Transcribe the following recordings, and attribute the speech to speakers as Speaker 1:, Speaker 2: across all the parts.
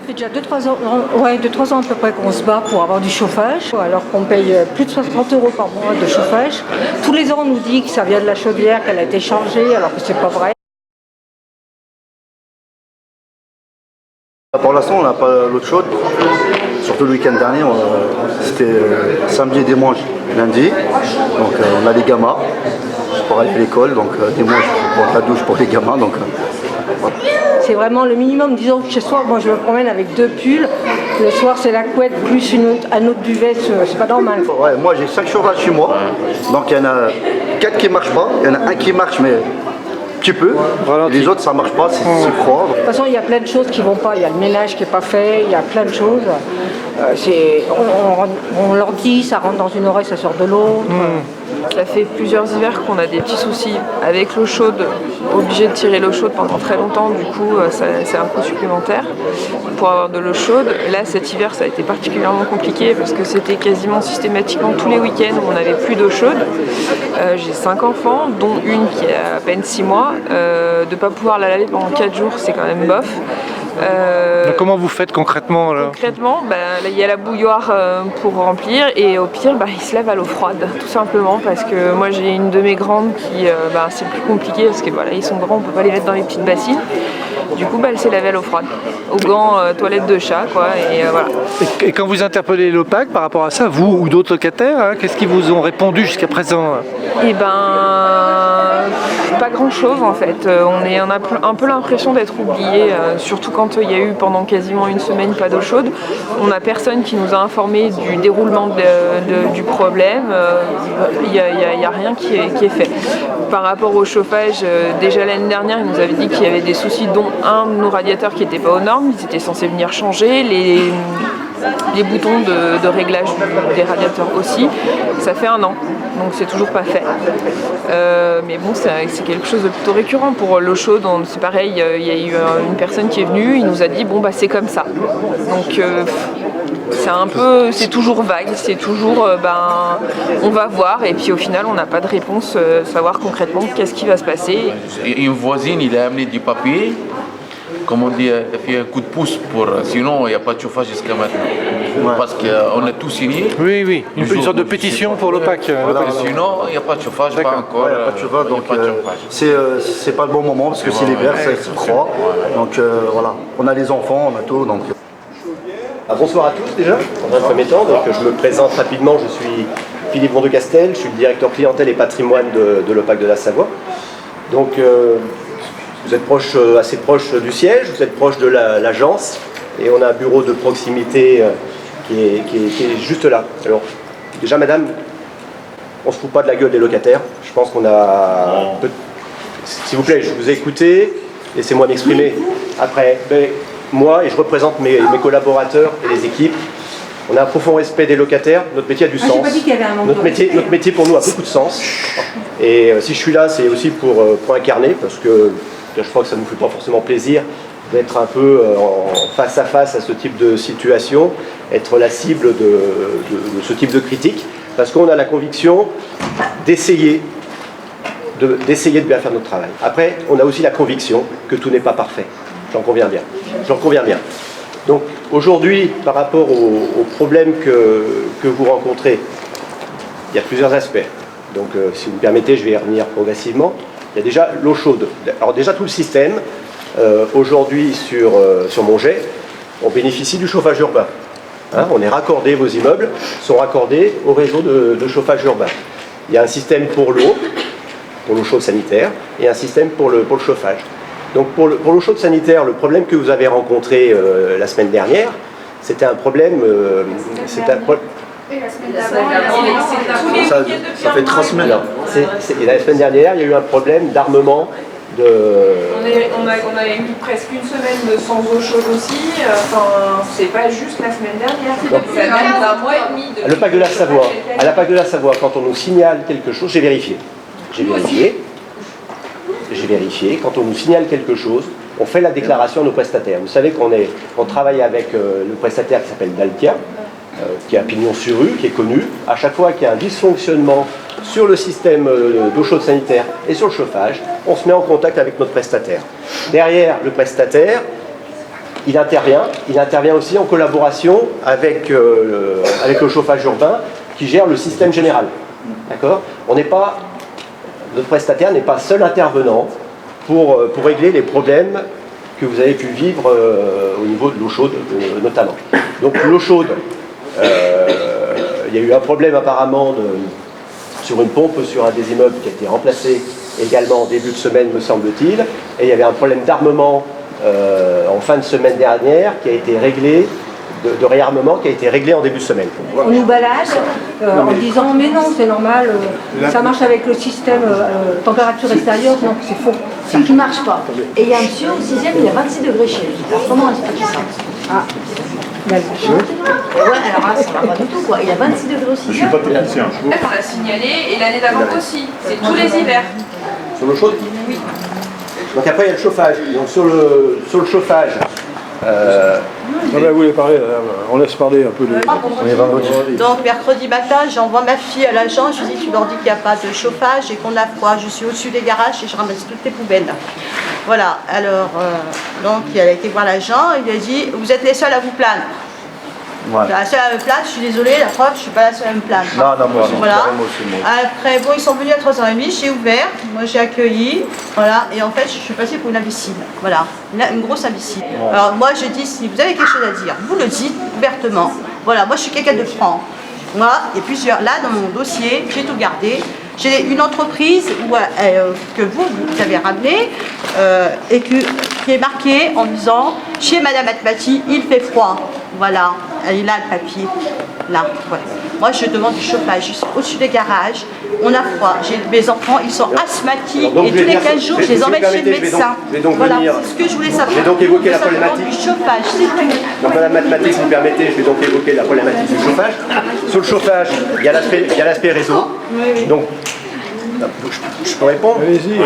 Speaker 1: fait déjà 2-3 ans, ouais, 2-3 ans à peu près qu'on se bat pour avoir du chauffage, alors qu'on paye plus de 60 € par mois de chauffage. Tous les ans, on nous dit que ça vient de la chaudière, qu'elle a été changée, alors que c'est pas vrai.
Speaker 2: Pour l'instant, on n'a pas l'eau chaude. Surtout le week-end dernier, c'était samedi et dimanche, lundi. Donc on a les gamins pour aller à l'école, donc dimanche pour la douche pour les gamins. Donc, voilà.
Speaker 1: C'est vraiment le minimum. Disons que chez soi, moi je me promène avec 2 pulls. Le soir, c'est la couette plus un autre duvet, c'est pas normal.
Speaker 2: Ouais, moi j'ai 5 chauffages chez moi. Donc il y en a 4 qui ne marchent pas. Il y en a un qui marche, mais petit peu. Voilà, les autres ça marche pas, c'est froid.
Speaker 1: De toute façon, il y a plein de choses qui vont pas. Il y a le ménage qui est pas fait, il y a plein de choses. On leur dit, ça rentre dans une oreille, ça sort de l'autre.
Speaker 3: Ça fait plusieurs hivers qu'on a des petits soucis avec l'eau chaude, obligé de tirer l'eau chaude pendant très longtemps, du coup c'est un coût supplémentaire pour avoir de l'eau chaude. Là cet hiver ça a été particulièrement compliqué parce que c'était quasiment systématiquement tous les week-ends où on n'avait plus d'eau chaude. J'ai 5 enfants, dont une qui a à peine 6 mois. De ne pas pouvoir la laver pendant 4 jours, c'est quand même bof.
Speaker 4: Comment vous faites concrètement là?
Speaker 3: Concrètement, il y a la bouilloire pour remplir et au pire, il se lave à l'eau froide, tout simplement parce que moi j'ai une de mes grandes qui c'est plus compliqué parce que voilà, ils sont grands, on peut pas les mettre dans les petites bassines. Du coup, elle s'est lavée à l'eau froide, aux gants toilettes de chat, quoi, et voilà.
Speaker 4: Et quand vous interpellez l'OPAC par rapport à ça, vous ou d'autres locataires, hein, qu'est-ce qu'ils vous ont répondu jusqu'à présent?
Speaker 3: Eh ben, pas grand-chose en fait. On a un peu l'impression d'être oubliés, surtout quand il y a eu pendant quasiment une semaine pas d'eau chaude. On n'a personne qui nous a informé du déroulement du problème. Il n'y a rien qui est fait. Par rapport au chauffage, déjà l'année dernière, ils nous avaient dit qu'il y avait des soucis, dont un de nos radiateurs qui n'était pas aux normes. Ils étaient censés venir changer. Les boutons de réglage des radiateurs aussi. Ça fait 1 an, donc c'est toujours pas fait. Mais bon, c'est quelque chose de plutôt récurrent pour l'eau chaude. C'est pareil, il y a eu une personne qui est venue, il nous a dit bon c'est comme ça. Donc c'est toujours vague, c'est toujours on va voir et puis au final on n'a pas de réponse, savoir concrètement qu'est-ce qui va se passer.
Speaker 5: Une voisine, il a amené du papier. Comme on dit, il a fait un coup de pouce sinon il n'y a pas de chauffage jusqu'à maintenant. Ouais. Parce qu'on a tout signé.
Speaker 4: Oui, une sorte de pétition pour l'OPAC.
Speaker 5: Voilà, sinon il n'y a pas de chauffage, pas encore.
Speaker 2: Il n'y a pas de chauffage, donc c'est pas le bon moment parce que c'est l'hiver, c'est froid. Donc voilà, on a les enfants, on a tout. Donc.
Speaker 6: Bonsoir à tous déjà, dans un premier temps. Donc, je me présente rapidement, je suis Philippe Vondecastel, je suis le directeur clientèle et patrimoine de l'OPAC de la Savoie. Donc vous êtes assez proche du siège, vous êtes proche de l'agence et on a un bureau de proximité qui est juste là. Alors déjà madame, on ne se fout pas de la gueule des locataires, je pense qu'on a... S'il vous plaît, je vous ai écouté, laissez-moi m'exprimer. Après, moi et je représente mes collaborateurs et les équipes, on a un profond respect des locataires, notre métier a du sens.
Speaker 1: Pas dit qu'il y avait un
Speaker 6: notre métier pour nous a beaucoup de sens. Et si je suis là, c'est aussi pour incarner, parce que je crois que ça ne nous fait pas forcément plaisir d'être un peu en face à face à ce type de situation, être la cible de ce type de critique, parce qu'on a la conviction d'essayer de bien faire notre travail. Après, on a aussi la conviction que tout n'est pas parfait. J'en conviens bien. Donc aujourd'hui, par rapport aux problèmes que vous rencontrez, il y a plusieurs aspects. Donc si vous me permettez, je vais y revenir progressivement. Il y a déjà l'eau chaude. Alors déjà tout le système, aujourd'hui sur Montget, on bénéficie du chauffage urbain. Hein, on est raccordé, vos immeubles sont raccordés au réseau de chauffage urbain. Il y a un système pour l'eau chaude sanitaire, et un système pour le chauffage. Donc pour l'eau chaude sanitaire, le problème que vous avez rencontré la semaine dernière, c'était un problème...
Speaker 2: Ça fait 3 semaines.
Speaker 6: La semaine dernière, il y a eu un problème d'armement de...
Speaker 3: On a eu presque une semaine sans eau chaude aussi. C'est pas juste la semaine dernière. C'est même d'un mois et demi.
Speaker 6: À l'OPAC de la Savoie, quand on nous signale quelque chose, j'ai vérifié. Quand on nous signale quelque chose, on fait la déclaration à nos prestataires. Vous savez qu'on travaille avec le prestataire qui s'appelle Dalkia, qui est à pignon sur rue, qui est connu. À chaque fois qu'il y a un dysfonctionnement sur le système d'eau chaude sanitaire et sur le chauffage, on se met en contact avec notre prestataire. Derrière le prestataire, il intervient aussi en collaboration avec, avec le chauffage urbain qui gère le système général. D'accord ? Notre prestataire n'est pas seul intervenant pour régler les problèmes que vous avez pu vivre au niveau de l'eau chaude notamment. Donc l'eau chaude, il y a eu un problème apparemment sur une pompe sur un des immeubles qui a été remplacé également en début de semaine me semble-t-il, et il y avait un problème d'armement en fin de semaine dernière qui a été réglé, de réarmement qui a été réglé en début de semaine.
Speaker 1: On nous balade en disant mais non c'est normal, ça marche avec le système température extérieure, non c'est faux.
Speaker 7: C'est qui ne marche pas. Et il y a un monsieur au 6e, il y a 26 degrés chez lui. Alors comment expliquer ça?
Speaker 1: Ah.
Speaker 7: Ouais, alors là, ça va pas du tout quoi. Il y a 26 degrés au 6e.
Speaker 8: Je suis pas technicien.
Speaker 3: On l'a signalé et l'année d'avant aussi. C'est tous les hivers.
Speaker 6: Sur l'eau chaude ?
Speaker 3: Oui.
Speaker 6: Donc après il y a le chauffage. Donc sur le chauffage,
Speaker 8: Non, mais vous voulez parler, on laisse parler un peu de...
Speaker 9: Donc mercredi matin, j'envoie ma fille à l'agent, je lui dis tu leur dis qu'il n'y a pas de chauffage et qu'on a froid. Je suis au-dessus des garages et je ramasse toutes les poubelles. Voilà, alors donc elle a été voir l'agent, il lui a dit vous êtes les seuls à vous plaindre.
Speaker 2: Voilà.
Speaker 9: La seule à me plaindre, je suis désolée, la preuve, je ne suis pas la seule à me plaindre.
Speaker 2: Non, moi aussi,
Speaker 9: Voilà.
Speaker 2: carrément aussi, moi.
Speaker 9: Après, bon, ils sont venus à 3h30, j'ai ouvert, moi j'ai accueilli, voilà, et en fait, je suis passée pour une imbécile, voilà, une grosse imbécile. Alors moi, je dis, si vous avez quelque chose à dire, vous le dites ouvertement. Voilà, moi je suis quelqu'un de franc. Moi, et puis là, dans mon dossier, j'ai tout gardé. J'ai une entreprise que vous avez ramenée et qui est marquée en disant « Chez Madame Atmati, il fait froid ». Voilà, il a le papier. Là, ouais. Moi, je demande du chauffage. Je suis au-dessus des garages. On a froid. J'ai mes enfants, ils sont asthmatiques.
Speaker 6: donc,
Speaker 9: Et tous les 15 jours, je les emmène chez le médecin. Voilà, c'est ce que je voulais savoir.
Speaker 6: Je vais donc évoquer la problématique.
Speaker 9: Du chauffage, c'est tout.
Speaker 6: Donc Madame Mathématiques, si vous me permettez, je vais donc évoquer la problématique du chauffage. Sur le chauffage, il y a l'aspect réseau. Donc, je peux répondre?
Speaker 8: Allez-y,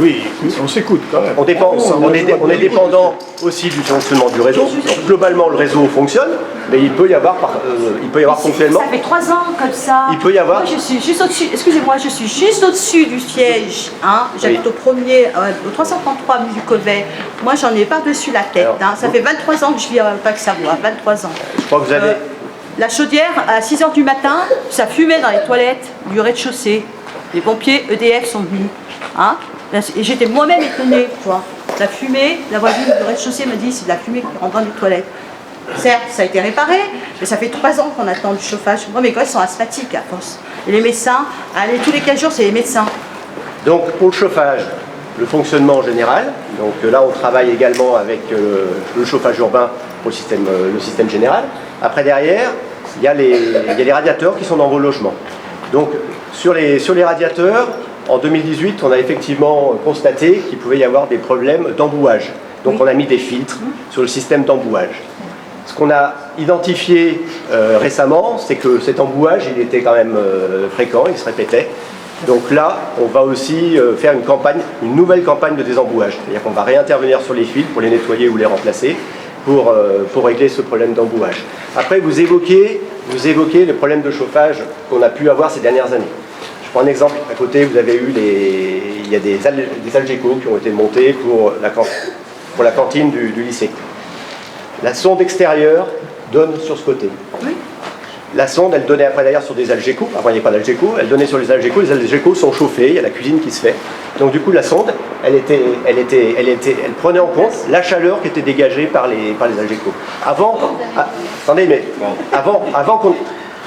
Speaker 8: oui, on s'écoute quand même.
Speaker 6: On est dépendant aussi du fonctionnement du réseau. Donc, globalement, le réseau fonctionne, mais il peut y avoir ponctuellement.
Speaker 7: Ça fait 3 ans comme ça.
Speaker 6: Il peut y avoir.
Speaker 9: Moi, je suis juste au-dessus, excusez-moi, je suis juste au-dessus du siège. Hein. J'habite au 333 du Covet. Moi, j'en ai par-dessus la tête.
Speaker 6: Alors,
Speaker 9: Ça fait 23 ans que je vis à Pax-Savoie, 23 ans.
Speaker 6: Je crois que vous avez.
Speaker 9: La chaudière, à 6h du matin, ça fumait dans les toilettes du rez-de-chaussée. Les pompiers EDF sont venus. Hein. Et j'étais moi-même étonnée. Quoi. La fumée, la voisine du rez-de-chaussée me dit c'est de la fumée qui rentre dans les toilettes. Certes, ça a été réparé, mais ça fait 3 ans qu'on attend du chauffage. Moi, mes gosses sont asthmatiques à force. Et les médecins, allez, tous les 15 jours, c'est les médecins.
Speaker 6: Donc pour le chauffage, le fonctionnement général, donc là on travaille également avec le chauffage urbain pour le système général. Après derrière, il y a les radiateurs qui sont dans vos logements. Donc sur les radiateurs, en 2018, on a effectivement constaté qu'il pouvait y avoir des problèmes d'embouage. Donc on a mis des filtres sur le système d'embouage. Ce qu'on a identifié récemment, c'est que cet embouage, il était quand même fréquent, il se répétait. Donc là, on va aussi faire une nouvelle campagne de désembouage. C'est-à-dire qu'on va réintervenir sur les fils pour les nettoyer ou les remplacer pour régler ce problème d'embouage. Après, vous évoquez les problèmes de chauffage qu'on a pu avoir ces dernières années. Je prends un exemple. À côté, vous avez eu il y a des Algeco qui ont été montés pour la cantine du lycée. La sonde extérieure donne sur ce côté.
Speaker 9: Oui.
Speaker 6: La sonde, elle donnait après d'ailleurs sur des Algeco. Avant, il n'y avait pas d'Algeco. Elle donnait sur les Algeco. Les Algeco sont chauffés. Il y a la cuisine qui se fait. Donc du coup, la sonde, elle prenait en compte la chaleur qui était dégagée par les Algeco.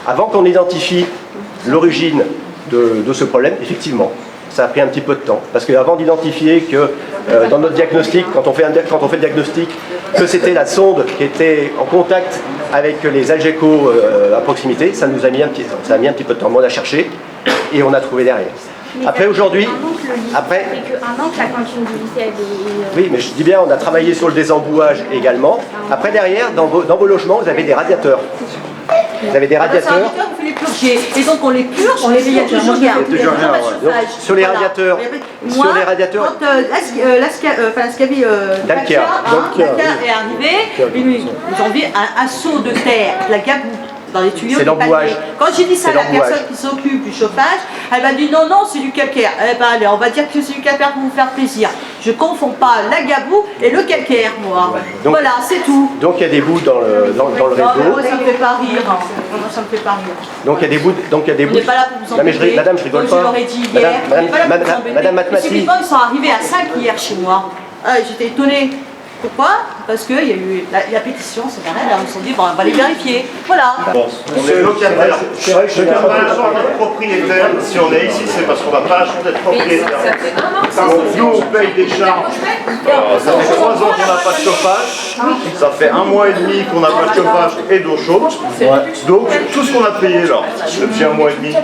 Speaker 6: Avant qu'on identifie l'origine de ce problème, effectivement, ça a pris un petit peu de temps. Parce qu'avant d'identifier que dans notre diagnostic, quand on fait le diagnostic, que c'était la sonde qui était en contact avec les Algeco à proximité, ça a mis un petit peu de temps. Mais on a cherché et on a trouvé derrière. Après aujourd'hui, après.
Speaker 10: Un an que la cantine du lycée
Speaker 6: Oui, mais je dis bien, on a travaillé sur le désembouage également. Après derrière, dans vos logements, vous avez des radiateurs. Vous avez des radiateurs.
Speaker 9: Vous les purgez. Et donc on les purge, on les veille toujours rien.
Speaker 6: Donc, sur les radiateurs.
Speaker 9: Moi, quand l'Ascavi Dacia est arrivé, ils nous ont mis un seau de terre, la gaboue, dans les tuyaux.
Speaker 6: C'est l'embouage.
Speaker 9: Quand j'ai dit ça à la personne qui s'occupe du chauffage, elle m'a dit non, c'est du calcaire. Eh ben allez, on va dire que c'est du calcaire pour vous faire plaisir. Je confonds pas la gaboue et le calcaire, moi.
Speaker 6: Donc-
Speaker 9: voilà, c'est tout.
Speaker 6: Donc il y a des bouts dans le
Speaker 9: Non, mais
Speaker 6: réseau.
Speaker 9: moi, ça me fait pas rire. Moi, ça me fait pas rire.
Speaker 6: Donc il y a des bouts.
Speaker 9: On n'est pas là pour vous
Speaker 6: Non, mais
Speaker 9: embêter.
Speaker 6: madame, je rigole
Speaker 9: Comme
Speaker 6: pas.
Speaker 9: je l'aurais dit hier, on n'est pas là pour vous embêter.
Speaker 6: Madame
Speaker 9: Les
Speaker 6: Matmati.
Speaker 9: Philippins, ils sont arrivés à 5 hier chez moi. Ah, j'étais étonnée. Pourquoi? Parce qu'il y a eu la pétition, c'est pareil, là, ils se sont dit, bon, on va les vérifier. Voilà.
Speaker 11: On est locataire. Chacun va la chambre d'être propriétaire. Si on est ici, c'est parce qu'on n'a pas la chance d'être propriétaire. Donc nous, on paye des charges. Ça fait 3 ans qu'on n'a pas de chauffage. Ça fait 1 mois et demi qu'on n'a pas de chauffage et d'eau chaude. Donc tout ce qu'on a payé là, depuis 1 mois et demi,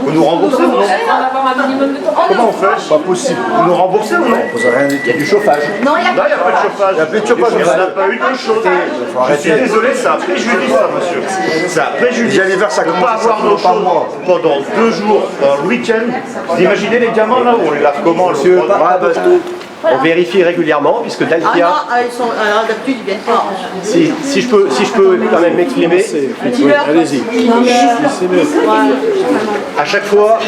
Speaker 11: vous nous remboursez ou non? Comment on fait? Pas possible. Vous nous remboursez ou non?
Speaker 6: Il y a du chauffage.
Speaker 9: Non, il y a
Speaker 11: Là, il n'y a pas de chauffage. Il n'y a plus de chauffage. Il n'y en a pas eu d'eau chaude. Je suis désolé, ça a préjudice ça, monsieur. Ça a préjudice. L'hiver, ça commence à avoir d'eau chaude pendant 2 jours, pendant le week-end. Vous imaginez les diamants là, on les lave comment?
Speaker 6: Monsieur, on vérifie régulièrement, puisque
Speaker 9: Ah
Speaker 6: Dalkia,
Speaker 9: non, alors d'habitude, ils viennent pas.
Speaker 6: si je peux quand même m'exprimer,
Speaker 8: Allez-y.
Speaker 6: à chaque fois,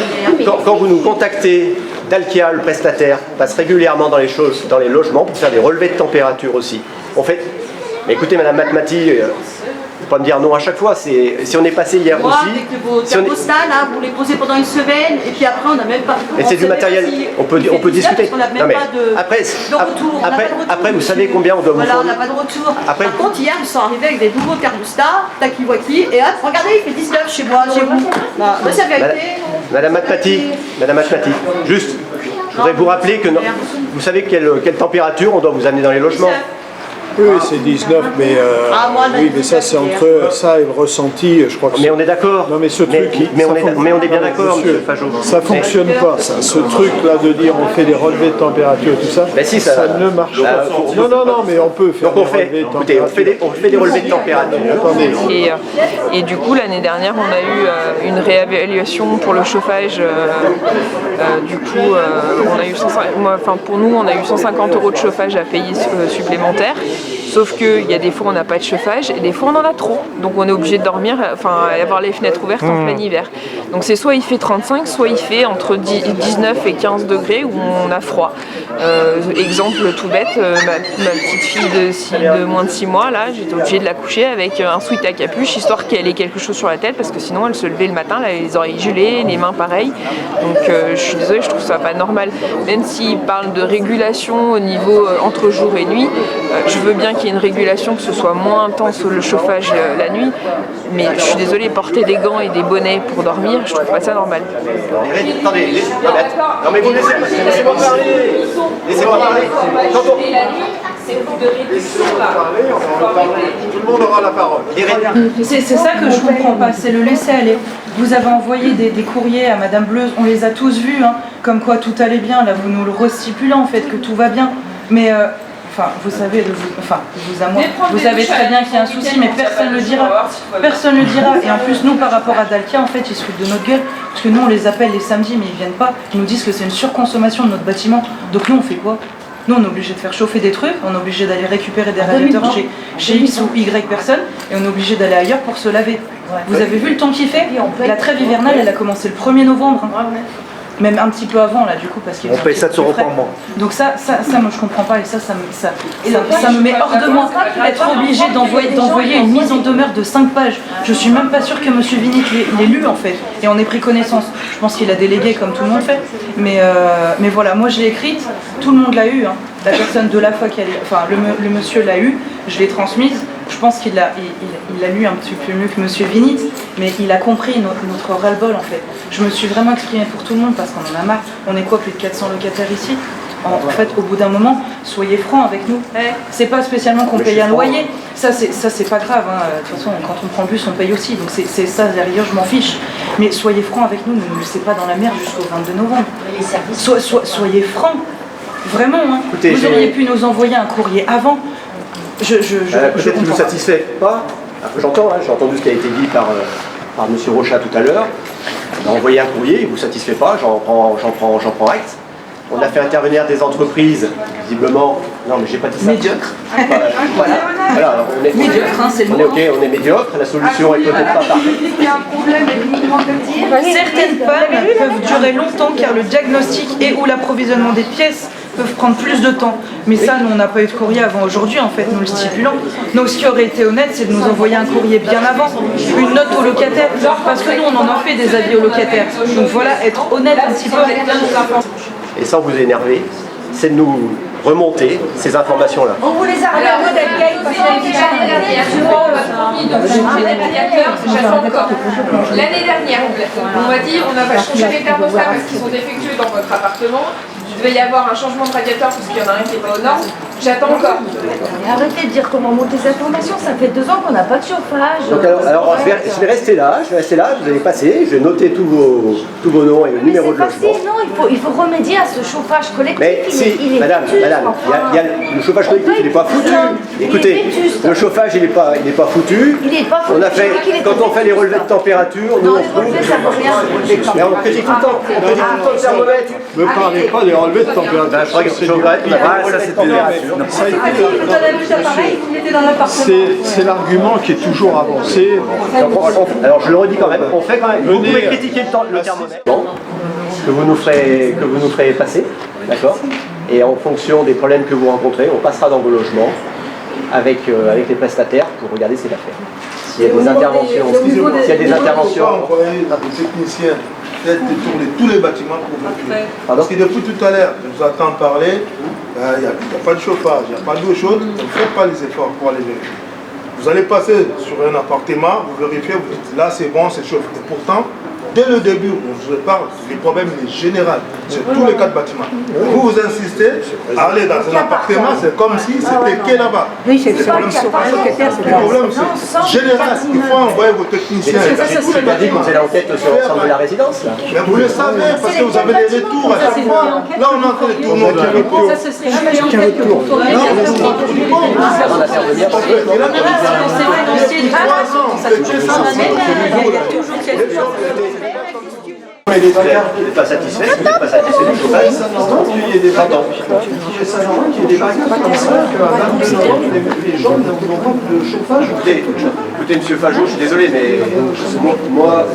Speaker 6: quand vous nous contactez, Dalkia, le prestataire, passe régulièrement dans les logements pour faire des relevés de température aussi. On fait. Mais écoutez, Madame Matmati, pas me dire non à chaque fois. Si on est passé hier
Speaker 9: Moi,
Speaker 6: aussi.
Speaker 9: avec vos
Speaker 6: Si on est-
Speaker 9: thermostats, là, vous les posez pendant une semaine, et puis après, on n'a même pas.
Speaker 6: Mais c'est du matériel, on peut discuter.
Speaker 9: On n'a même
Speaker 6: Non, mais
Speaker 9: pas de
Speaker 6: après,
Speaker 9: retour. On n'a pas de retour,
Speaker 6: après, vous
Speaker 9: monsieur.
Speaker 6: savez combien on doit vous
Speaker 9: Voilà, on
Speaker 6: fournir.
Speaker 9: n'a pas de retour.
Speaker 6: Après-
Speaker 9: Par contre, hier, ils sont arrivés avec des nouveaux thermostats, taki-waki, et hop, regardez, il fait 19 chez moi, chez vous. Bah, c'est la vérité.
Speaker 6: Madame Matmati, juste, je voudrais vous rappeler que vous savez quelle température on doit vous amener dans les logements.
Speaker 8: Oui, c'est 19, mais,
Speaker 9: Ah, moi,
Speaker 8: oui, mais ça, c'est entre ça et le ressenti, je crois que
Speaker 6: Mais on est d'accord.
Speaker 8: Non, mais ce truc,
Speaker 6: mais
Speaker 8: ça
Speaker 6: on est bien
Speaker 8: non,
Speaker 6: d'accord, monsieur Fajot.
Speaker 8: Ça fonctionne pas, ça. Ce truc-là de dire on fait des relevés de température, tout ça,
Speaker 6: Ben si, ça-
Speaker 8: ne marche pas. Non, mais on peut faire
Speaker 6: Donc on
Speaker 8: des
Speaker 6: fait,
Speaker 8: relevés de
Speaker 6: écoutez, on fait des relevés de température.
Speaker 8: Attendez.
Speaker 3: Et du coup, l'année dernière, on a eu une réévaluation pour le chauffage. Du coup, on a eu pour nous, on a eu 150 € de chauffage à payer supplémentaires. Sauf qu'il y a des fois, on n'a pas de chauffage et des fois, on en a trop. Donc, on est obligé de dormir, avoir les fenêtres ouvertes en plein hiver. Donc, c'est soit il fait 35, soit il fait entre 19 et 15 degrés où on a froid. Exemple tout bête, ma petite fille de moins de 6 mois, là, j'étais obligée de la coucher avec un sweat à capuche, histoire qu'elle ait quelque chose sur la tête, parce que sinon elle se levait le matin, elle avait les oreilles gelées, les mains pareilles. Donc je suis désolée, je trouve ça pas normal. Même s'ils parlent de régulation au niveau entre jour et nuit, je veux bien qu'il y ait une régulation, que ce soit moins intense le chauffage la nuit, mais je suis désolée, porter des gants et des bonnets pour dormir, je trouve pas ça normal.
Speaker 6: Attendez, non mais vous laissez-moi parler. Laissez-moi parler.
Speaker 8: Tout le monde aura la parole.
Speaker 12: C'est ça que je comprends pas, c'est le laisser aller. Vous avez envoyé des courriers à Madame Bleuze, on les a tous vus, hein, comme quoi tout allait bien, là vous nous le restipulez en fait, que tout va bien. Mais vous savez, vous à moi, vous savez très bien qu'il y a un souci, mais personne ne le dira. Personne ne le dira. Et en plus, nous, par rapport à Dalkia, en fait, ils se foutent de notre gueule. Parce que nous, on les appelle les samedis, mais ils viennent pas. Ils nous disent que c'est une surconsommation de notre bâtiment. Donc nous, on fait quoi? Nous, on est obligé de faire chauffer des trucs, on est obligé d'aller récupérer des radiateurs chez X ou Y personnes, et on est obligé d'aller ailleurs pour se laver. Vous avez vu le temps qu'il fait? La trêve hivernale, elle a commencé le 1er novembre. Hein. Même un petit peu avant, là, du coup, parce qu'il
Speaker 2: On paye 7 € par mois.
Speaker 12: Donc ça, moi, je comprends pas, et ça me met hors de moi. Être obligé d'envoyer une mise en demeure de 5 pages. Je suis même pas sûre que M. Vinit l'ait lu, en fait, et on ait pris connaissance. Je pense qu'il a délégué, comme tout le monde fait. Mais voilà, moi, je l'ai écrite, tout le monde l'a eu. Hein. La personne de la foi le monsieur l'a eu, je l'ai transmise. Je pense qu'il l'a lu un petit peu mieux que M. Vinit, mais il a compris notre ras-le-bol en fait. Je me suis vraiment exprimée pour tout le monde parce qu'on en a marre. On est quoi, plus de 400 locataires ici? En fait, au bout d'un moment, soyez francs avec nous. C'est pas spécialement qu'on paye un loyer. Ça, c'est pas grave. Hein. De toute façon, quand on prend le bus, on paye aussi. Donc c'est ça, derrière, je m'en fiche. Mais soyez francs avec nous. Ne nous laissez pas dans la merde jusqu'au 22 novembre. Soyez francs. Vraiment. Hein.
Speaker 6: Écoutez,
Speaker 12: vous auriez pu nous envoyer un courrier avant.
Speaker 6: Peut-être qu'il ne vous satisfait pas. J'entends, hein, j'ai entendu ce qui a été dit par M. Rochat tout à l'heure. On a envoyé un courrier, il ne vous satisfait pas, j'en prends acte. On a fait intervenir des entreprises, visiblement. Non, mais j'ai pas dit ça.
Speaker 12: Médiocre.
Speaker 6: Voilà, on est
Speaker 12: médiocre, hein, c'est le mot.
Speaker 6: on est médiocre, la solution est peut-être pas parfaite.
Speaker 7: Il y a un problème avec
Speaker 12: Certaines pannes peuvent durer longtemps car le diagnostic et ou l'approvisionnement des pièces peuvent prendre plus de temps. Mais ça, nous, on n'a pas eu de courrier avant aujourd'hui, en fait, nous le stipulant. Donc ce qui aurait été honnête, c'est de nous envoyer un courrier bien avant, une note aux locataires, parce que nous, on en a fait des avis aux locataires. Donc voilà, être honnête un petit peu.
Speaker 6: Et sans vous énerver, c'est de nous remonter ces informations-là.
Speaker 7: On vous les a regardés d'accueil parce
Speaker 10: L'année dernière, donc changer des radiateurs, j'attends encore. L'année dernière, on m'a dit on va changer les thermostats parce qu'ils sont défectueux dans votre appartement. Il devait y avoir un changement de radiateur parce qu'il y en a un qui n'est pas aux normes. J'attends encore.
Speaker 7: Arrêtez de dire comment monter ces informations, ça fait 2 ans qu'on n'a pas de chauffage.
Speaker 6: Donc alors je vais rester là, vous allez passer, je vais noter tous vos noms et le numéro de logement.
Speaker 7: C'est facile, non, il faut remédier à ce chauffage collectif.
Speaker 6: Mais si,
Speaker 7: il est
Speaker 6: madame,
Speaker 7: vétuste, enfin.
Speaker 6: il y a le chauffage collectif, il n'est pas foutu. Écoutez, le chauffage, il n'est pas foutu.
Speaker 7: Il n'est pas foutu.
Speaker 6: Quand on fait les relevés de température, nous on
Speaker 7: les relevés, ça ne vaut rien.
Speaker 6: Mais on critique tout le temps, le thermomètre.
Speaker 8: Ne parlez pas des relevés de température. C'est l'argument qui est toujours avancé.
Speaker 6: Alors je le redis quand même, on fait quand même. Vous pouvez critiquer le thermomètre que vous nous ferez passer, d'accord. Et en fonction des problèmes que vous rencontrez, on passera dans vos logements avec les prestataires pour regarder ces affaires. S'il y a des interventions,
Speaker 8: des techniciens de tourner tous les bâtiments pour vérifier. Parce que depuis tout à l'heure, je vous entends parler, il n'y a pas de chauffage, il n'y a pas d'eau chaude, ne faites pas les efforts pour aller vérifier. Vous allez passer sur un appartement, vous vérifiez, vous dites là c'est bon, c'est chaud. Et pourtant, dès le début, on vous parle, les problèmes sont généraux sur tous les 4 bâtiments. Vous insistez à aller dans un appartement, c'est comme si c'était que là-bas.
Speaker 1: Oui, c'est le problème.
Speaker 8: Le problème, c'est général. Il faut envoyer vos techniciens.
Speaker 6: C'est pas dit qu'on fait l'enquête sur l'ensemble de la résidence.
Speaker 8: Mais vous le savez, parce que vous avez des retours à chaque fois. Là, on a fait des tours.
Speaker 12: Ça, ce serait un retour.
Speaker 6: Vous n'êtes pas satisfait, vous n'êtes pas satisfait du chauffage.
Speaker 8: Il y a des barrières. C'est ça, il y a des barrières les gens n'ont pas de chauffage.
Speaker 6: Écoutez, monsieur Fajot, je suis désolé, mais moi,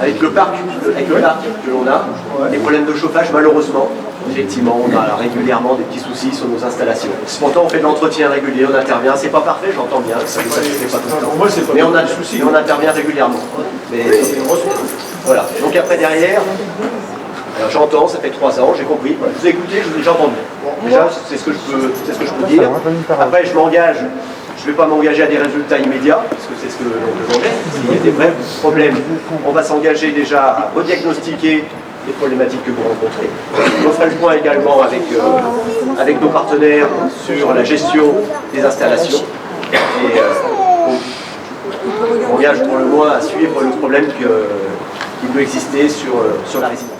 Speaker 6: avec le parc que l'on a, les problèmes de chauffage, malheureusement, effectivement, on a régulièrement des petits soucis sur nos installations. Pourtant, on fait de l'entretien régulier, on intervient. C'est pas parfait, j'entends bien, ça ne fait pas tout le temps. Mais on a des soucis, on intervient régulièrement. Mais voilà. Donc après, derrière, j'entends, ça fait 3 ans, j'ai compris. Voilà. Je vous ai écouté, j'ai entendu. Déjà, c'est ce que je peux dire. Après, je m'engage. Je ne vais pas m'engager à des résultats immédiats, parce que c'est ce que l'on demandait. S'il y a des vrais problèmes, on va s'engager déjà à rediagnostiquer les problématiques que vous rencontrez. On fera le point également avec nos partenaires sur la gestion des installations. Et on engage pour le moins à suivre le problème qui peut exister sur la résidence.